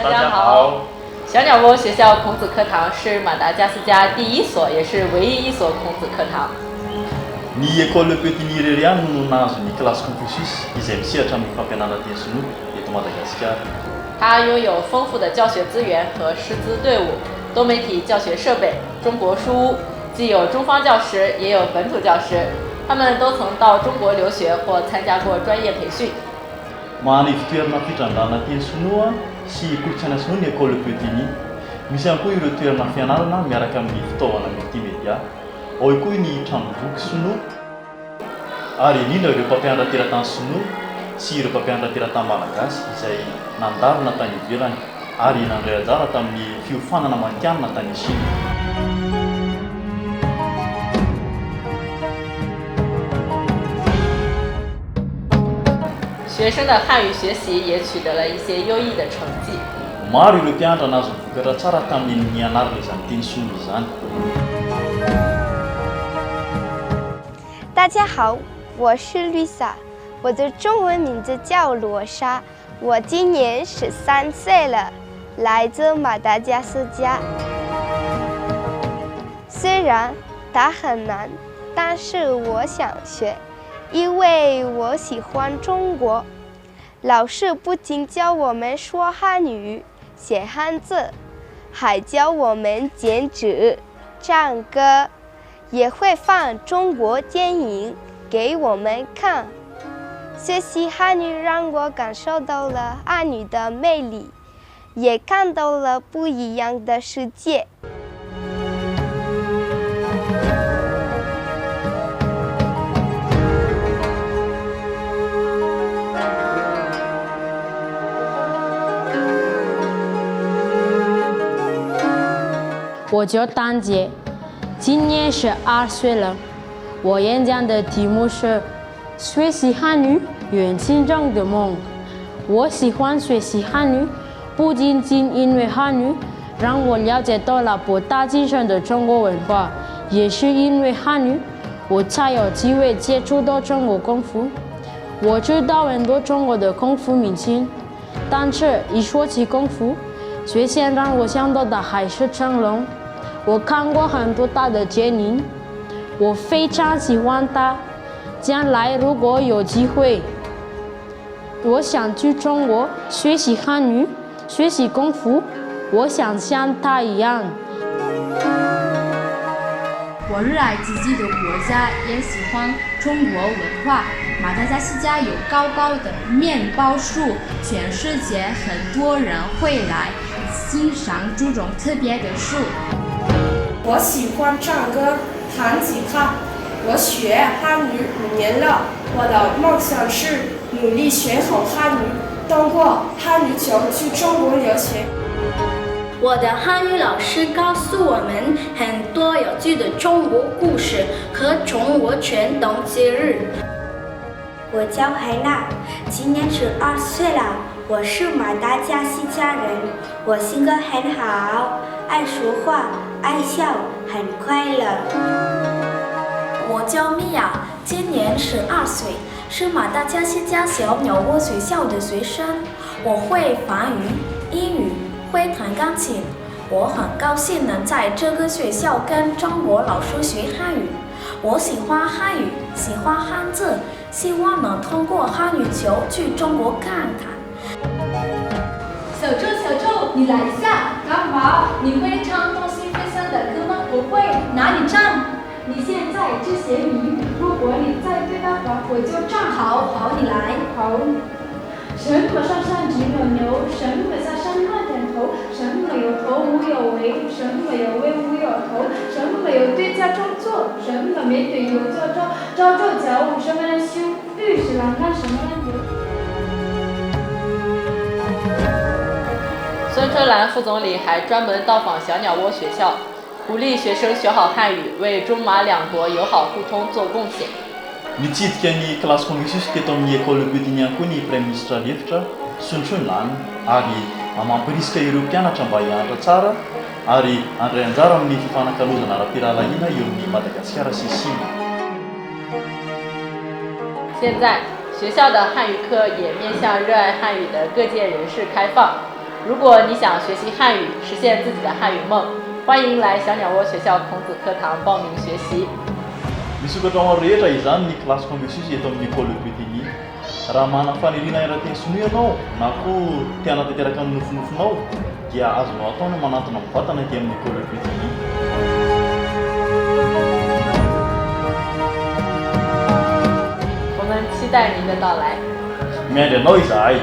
大家好。小鸟窝学校孔子课堂是马达加斯加第一所，也是唯一一所孔子课堂。Ny école Petit Reriano no nahazo ny klasy Confucius izay misehatra amin'ny fampianarana teny sinoa eto Madagasikara。它拥有丰富的教学资源和师资队伍、多媒体教学设备、中国书屋，既有中方教师，也有本土教师，他们都曾到中国留学或参加过专业培训。Mahalay toerana fitrandrana teny sinoa sy kolotsaina sinoa ny école Petit. Misy ihany koa ireo toerana fianarana miaraka amin'ny fitaovana multimédia. Ao ihany koa ny tranomboky sinoa ary indrindra ireo mpampianatra teratany sinoa sy ireo mpampianatra teratany malagasy izay nandarina tany ivelany ary nandray anjara tamin'ny fiofanana matianina tany Chine。学生的汉语学习也取得了一些优异的成绩。Maro ireo mpianatra nahazo vokatra tsara tamin'ny nianarana izany teny sinoa izany。大家好，我是Lisa，我的中文名字叫罗莎，我今年13岁了，来自马达加斯加。虽然它很难，但是我想学，因为我喜欢中国。老师不仅教我们说汉语、写汉字，还教我们剪纸、唱歌，也会放中国电影给我们看。学习汉语让我感受到了汉语的魅力，也看到了不一样的世界。我叫丹姐，今年12岁了。我演讲的题目是学习汉语，圆心中的梦。我喜欢学习汉语，不仅仅因为汉语让我了解到了博大精深的中国文化，也是因为汉语，我才有机会接触到中国功夫。我知道很多中国的功夫明星，但是一说起功夫，最先让我想到的还是成龙。我看过很多他的电影，我非常喜欢他。将来如果有机会，我想去中国学习汉语，学习功夫，我想像他一样。我热爱自己的国家，也喜欢中国文化。马达加斯加有高高的面包树，全世界很多人会来欣赏这种特别的树。我喜欢唱歌、弹吉他。我学汉语5年了，我的梦想是努力学好汉语，通过汉语球去中国留学。我的汉语老师告诉我们很多有趣的中国故事和中国传统节日。我叫海娜，今年12岁了，我是马达加斯加人，我性格很好，爱说话，爱笑，很快乐。我叫米娅，今年12岁，是马达加斯加小鸟窝学校的学生。我会法语、英语，会弹钢琴。我很高兴能在这个学校跟中国老师学汉语。我喜欢汉语，喜欢汉字，希望能通过汉语球去中国看看。小周，你来一下，干嘛？你会唱东西飞翔的歌吗？不会，哪里唱？你现在这些谜，如果你再对答话，我就唱。好，你来。好。什么上山只有牛，什么下山看点头，什么有头无有尾，什么有尾无有头，什么有对家照做，什么没对有做照家务，什么人修律师栏杆，什么人有。孙春兰副总理还专门到访小鸟窝学校，鼓励学生学好汉语，为中马两国友好互通做贡献。Nitsidika ny klasy Confucius teto amin'ny école Petit ihany koa ny Prime Ministre Lefitra Sun Chunlan ary mampirisika ireo mpianatra mba hianatra tsara ary handray anjara amin'ny fifanankalozana ara-pirahalahiana eo amin'ny Madagasikara sy Chine。现在，学校的汉语课也面向热爱汉语的各界人士开放。如果你想学习汉语，实现自己的汉语梦，欢迎来小鸟窝学校孔子课堂报名学习。Misokatra ho rehetra izany ny klasy Confucius eto amin'ny école Petit. Raha mana faniriana era-teny sinoa ianao na koa tiana tanteraka amin'ny nofinofinao dia azonao atao no manantona mivatana ety amin'ny école Petit. 我们期待您的到来。 Miandry anao izahay.